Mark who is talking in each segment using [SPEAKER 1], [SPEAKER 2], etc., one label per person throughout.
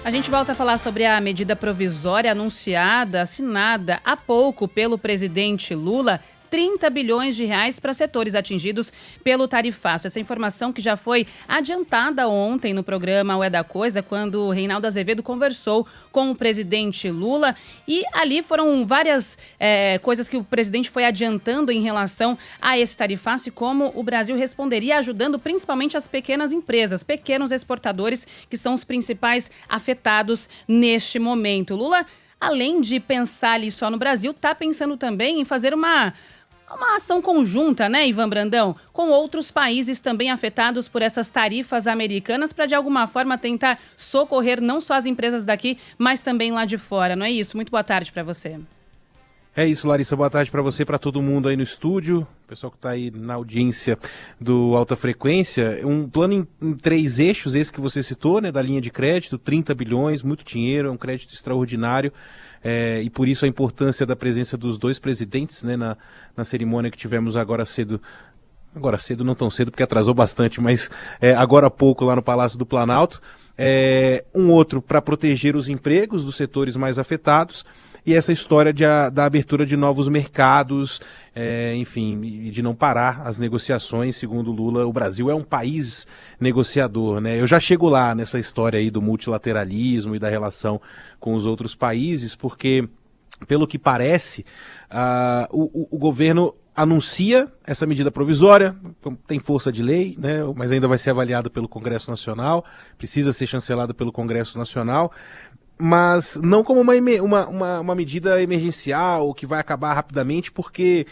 [SPEAKER 1] A gente volta a falar sobre a medida provisória anunciada, assinada há pouco pelo presidente Lula, 30 bilhões de reais para setores atingidos pelo tarifaço. Essa informação que já foi adiantada ontem no programa O É da Coisa, quando o Reinaldo Azevedo conversou com o presidente Lula. E ali foram várias coisas que o presidente foi adiantando em relação a esse tarifaço e como o Brasil responderia, ajudando principalmente as pequenas empresas, pequenos exportadores, que são os principais afetados neste momento. Lula, além de pensar ali só no Brasil, está pensando também em fazer uma ação conjunta, né, Ivan Brandão, com outros países também afetados por essas tarifas americanas para, de alguma forma, tentar socorrer não só as empresas daqui, mas também lá de fora, não é isso? Muito boa tarde para você.
[SPEAKER 2] É isso, Larissa. Boa tarde para você, para todo mundo aí no estúdio, pessoal que está aí na audiência do Alta Frequência. Um plano em 3 eixos, esse que você citou, né, da linha de crédito, 30 bilhões, muito dinheiro, é um crédito extraordinário. E por isso a importância da presença dos 2 presidentes, né, na cerimônia que tivemos agora cedo, não tão cedo porque atrasou bastante, mas agora há pouco lá no Palácio do Planalto. Um outro para proteger os empregos dos setores mais afetados e essa história da abertura de novos mercados, enfim, de não parar as negociações. Segundo Lula, o Brasil é um país negociador, né? Eu já chego lá nessa história aí do multilateralismo e da relação com os outros países, porque, pelo que parece, o governo anuncia essa medida provisória, tem força de lei, né, mas ainda vai ser avaliado pelo Congresso Nacional, precisa ser chancelado pelo Congresso Nacional, mas não como uma medida emergencial que vai acabar rapidamente, porque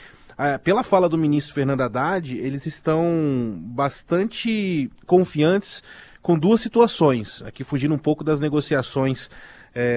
[SPEAKER 2] pela fala do ministro Fernando Haddad, eles estão bastante confiantes com 2 situações, aqui fugindo um pouco das negociações,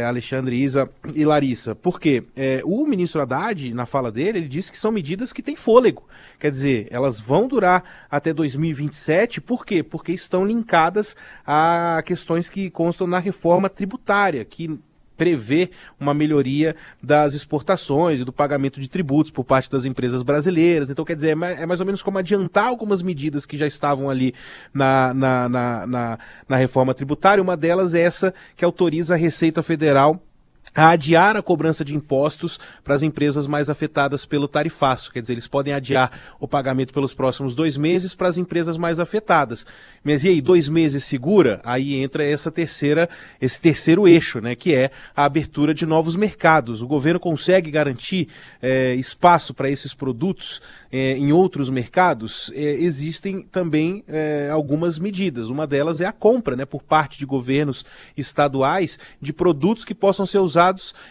[SPEAKER 2] Alexandre, Isa e Larissa. Por quê? O ministro Haddad, na fala dele, ele disse que são medidas que têm fôlego. Quer dizer, elas vão durar até 2027. Por quê? Porque estão linkadas a questões que constam na reforma tributária, que prevê uma melhoria das exportações e do pagamento de tributos por parte das empresas brasileiras. Então, quer dizer, é mais ou menos como adiantar algumas medidas que já estavam ali na reforma tributária. Uma delas é essa que autoriza a Receita Federal a adiar a cobrança de impostos para as empresas mais afetadas pelo tarifaço. Quer dizer, eles podem adiar o pagamento pelos próximos 2 meses para as empresas mais afetadas. Mas e aí, 2 meses segura? Aí entra esse terceiro eixo, né, que é a abertura de novos mercados. O governo consegue garantir espaço para esses produtos em outros mercados? Existem também algumas medidas. Uma delas é a compra, né, por parte de governos estaduais de produtos que possam ser usados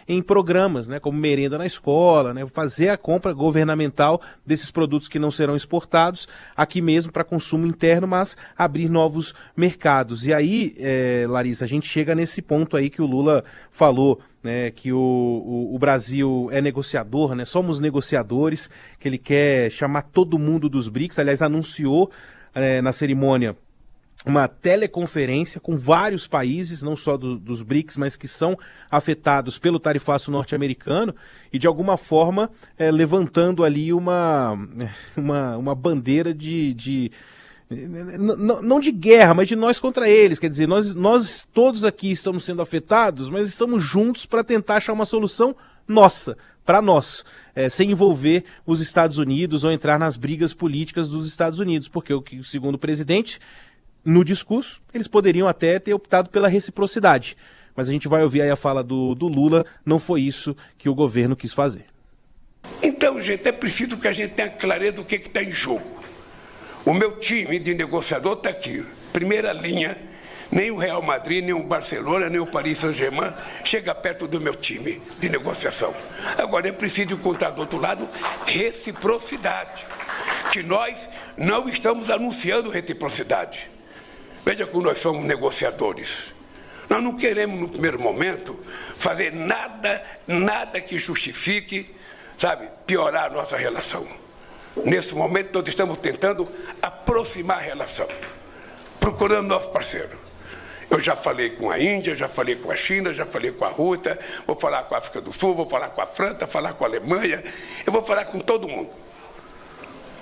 [SPEAKER 2] em programas, né, como merenda na escola, né, fazer a compra governamental desses produtos que não serão exportados aqui mesmo para consumo interno, mas abrir novos mercados. E aí, Larissa, a gente chega nesse ponto aí que o Lula falou, né, que o Brasil é negociador, né, somos negociadores, que ele quer chamar todo mundo dos BRICS, aliás, anunciou na cerimônia uma teleconferência com vários países, não só dos BRICS, mas que são afetados pelo tarifaço norte-americano e, de alguma forma, levantando ali uma bandeira não de guerra, mas de nós contra eles. Quer dizer, nós todos aqui estamos sendo afetados, mas estamos juntos para tentar achar uma solução nossa, para nós, sem envolver os Estados Unidos ou entrar nas brigas políticas dos Estados Unidos, porque, segundo o presidente, no discurso, eles poderiam até ter optado pela reciprocidade. Mas a gente vai ouvir aí a fala do Lula, não foi isso que o governo quis fazer.
[SPEAKER 3] Então, gente, é preciso que a gente tenha clareza do que está em jogo. O meu time de negociador está aqui, primeira linha, nem o Real Madrid, nem o Barcelona, nem o Paris Saint-Germain chega perto do meu time de negociação. Agora, é preciso encontrar do outro lado reciprocidade, que nós não estamos anunciando reciprocidade. Veja como nós somos negociadores. Nós não queremos, no primeiro momento, fazer nada que justifique, piorar a nossa relação. Nesse momento, nós estamos tentando aproximar a relação, procurando nosso parceiro. Eu já falei com a Índia, já falei com a China, já falei com a Rússia, vou falar com a África do Sul, vou falar com a França, falar com a Alemanha, eu vou falar com todo mundo.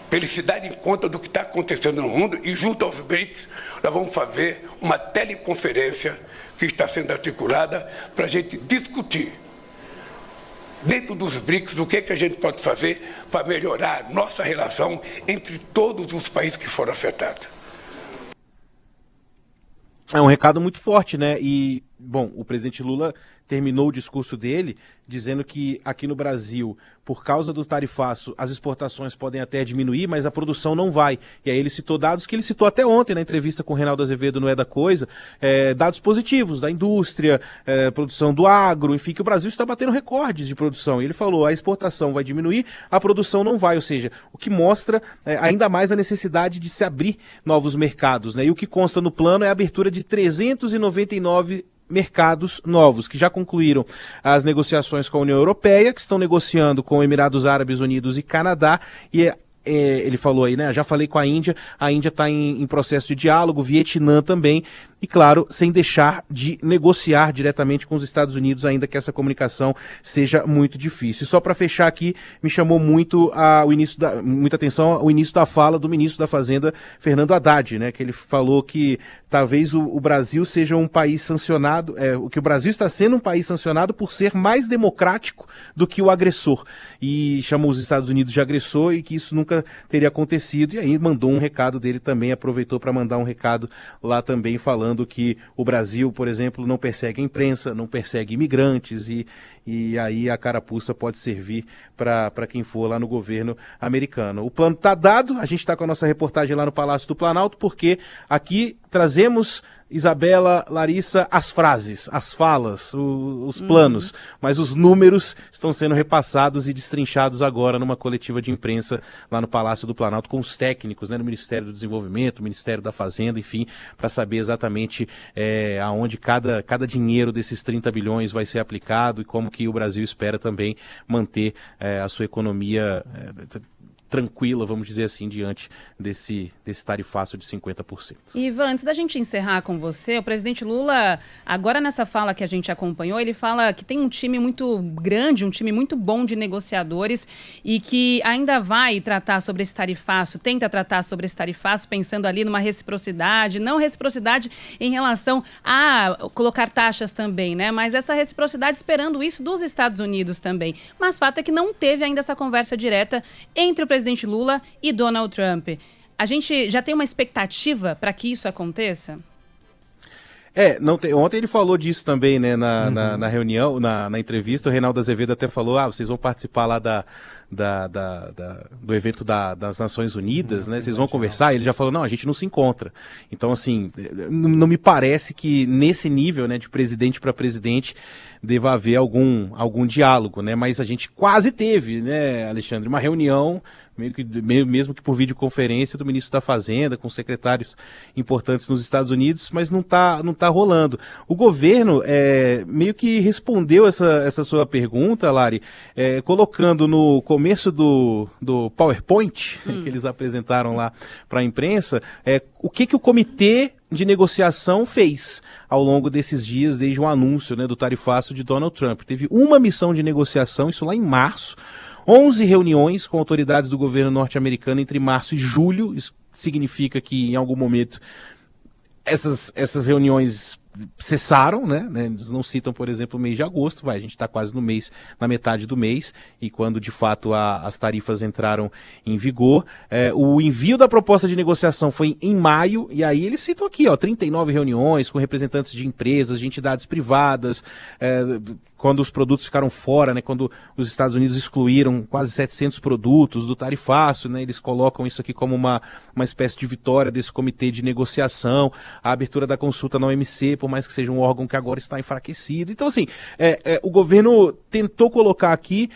[SPEAKER 3] para eles se darem conta do que está acontecendo no mundo, e junto aos BRICS nós vamos fazer uma teleconferência que está sendo articulada para a gente discutir dentro dos BRICS do que a gente pode fazer para melhorar nossa relação entre todos os países que foram afetados.
[SPEAKER 2] É um recado muito forte, né? E, bom, o presidente Lula terminou o discurso dele dizendo que aqui no Brasil, por causa do tarifaço, as exportações podem até diminuir, mas a produção não vai. E aí ele citou dados que ele citou até ontem na entrevista com o Reinaldo Azevedo no É da Coisa, dados positivos da indústria, produção do agro, enfim, que o Brasil está batendo recordes de produção. E ele falou, a exportação vai diminuir, a produção não vai, ou seja, o que mostra ainda mais a necessidade de se abrir novos mercados, né? E o que consta no plano é a abertura de 399 mercados novos, que já concluíram as negociações com a União Europeia, que estão negociando com Emirados Árabes Unidos e Canadá, e ele falou aí, né? Já falei com a Índia está em processo de diálogo, Vietnã também, e claro, sem deixar de negociar diretamente com os Estados Unidos, ainda que essa comunicação seja muito difícil. E só para fechar aqui, me chamou muito muita atenção o início da fala do ministro da Fazenda, Fernando Haddad, né? Que ele falou que talvez o Brasil seja um país sancionado, que o Brasil está sendo um país sancionado por ser mais democrático do que o agressor. E chamou os Estados Unidos de agressor e que isso nunca teria acontecido. E aí mandou um recado dele também, aproveitou para mandar um recado lá também falando que o Brasil, por exemplo, não persegue a imprensa, não persegue imigrantes e aí a carapuça pode servir para quem for lá no governo americano. O plano está dado, a gente está com a nossa reportagem lá no Palácio do Planalto, porque aqui trazemos, Isabela, Larissa, as frases, as falas, os planos, mas os números estão sendo repassados e destrinchados agora numa coletiva de imprensa lá no Palácio do Planalto com os técnicos, né, no Ministério do Desenvolvimento, Ministério da Fazenda, enfim, para saber exatamente aonde cada dinheiro desses 30 bilhões vai ser aplicado e como que o Brasil espera também manter a sua economia tranquila, vamos dizer assim, diante desse tarifaço de 50%.
[SPEAKER 1] Ivan, antes da gente encerrar com você, o presidente Lula, agora nessa fala que a gente acompanhou, ele fala que tem um time muito grande, um time muito bom de negociadores e que ainda vai tratar sobre esse tarifaço, tenta tratar sobre esse tarifaço, pensando ali numa reciprocidade, não reciprocidade em relação a colocar taxas também, né? Mas essa reciprocidade esperando isso dos Estados Unidos também. Mas fato é que não teve ainda essa conversa direta entre o presidente Lula e Donald Trump. A gente já tem uma expectativa para que isso aconteça?
[SPEAKER 2] Ontem ele falou disso também, né, na reunião, na entrevista, o Reinaldo Azevedo até falou, vocês vão participar lá do evento das Nações Unidas, né, vocês vão conversar, ele já falou, não, a gente não se encontra. Então, assim, não me parece que nesse nível, né, de presidente para presidente, deva haver algum diálogo, né, mas a gente quase teve, né, Alexandre, uma reunião, mesmo que por videoconferência, do ministro da Fazenda, com secretários importantes nos Estados Unidos, mas não tá rolando. O governo meio que respondeu essa sua pergunta, Lari, colocando no começo do PowerPoint, que eles apresentaram lá para a imprensa, o que o comitê de negociação fez ao longo desses dias, desde o anúncio, né, do tarifaço de Donald Trump. Teve uma missão de negociação, isso lá em março, 11 reuniões com autoridades do governo norte-americano entre março e julho. Isso significa que em algum momento essas reuniões cessaram, né? Eles não citam, por exemplo, o mês de agosto, a gente está quase na metade do mês, e quando de fato as tarifas entraram em vigor. O envio da proposta de negociação foi em maio, e aí eles citam aqui, 39 reuniões com representantes de empresas, de entidades privadas, quando os produtos ficaram fora, né, quando os Estados Unidos excluíram quase 700 produtos do tarifaço, né, eles colocam isso aqui como uma espécie de vitória desse comitê de negociação, a abertura da consulta na OMC, por mais que seja um órgão que agora está enfraquecido. Então, assim, o governo tentou colocar aqui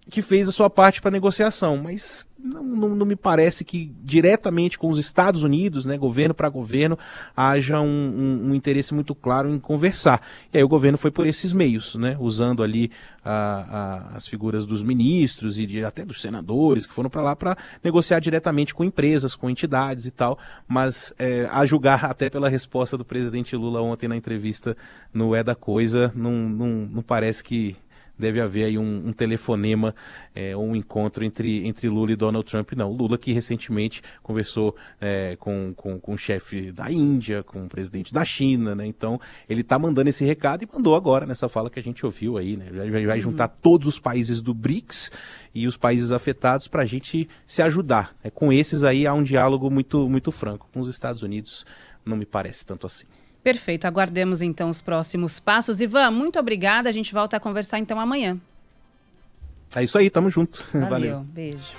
[SPEAKER 2] que fez a sua parte para a negociação, mas não me parece que diretamente com os Estados Unidos, né, governo para governo, haja um interesse muito claro em conversar. E aí o governo foi por esses meios, né, usando ali as figuras dos ministros e até dos senadores que foram para lá para negociar diretamente com empresas, com entidades e tal, mas a julgar até pela resposta do presidente Lula ontem na entrevista no É da Coisa, não parece que deve haver aí um telefonema, um encontro entre Lula e Donald Trump, não. Lula que recentemente conversou com o chefe da Índia, com o presidente da China, né? Então ele está mandando esse recado e mandou agora nessa fala que a gente ouviu aí, né? Vai juntar todos os países do BRICS e os países afetados para a gente se ajudar. Com esses aí há um diálogo muito franco. Com os Estados Unidos não me parece tanto assim.
[SPEAKER 1] Perfeito, aguardemos então os próximos passos. Ivan, muito obrigada, a gente volta a conversar então amanhã.
[SPEAKER 2] É isso aí, tamo junto.
[SPEAKER 1] Valeu. Beijo.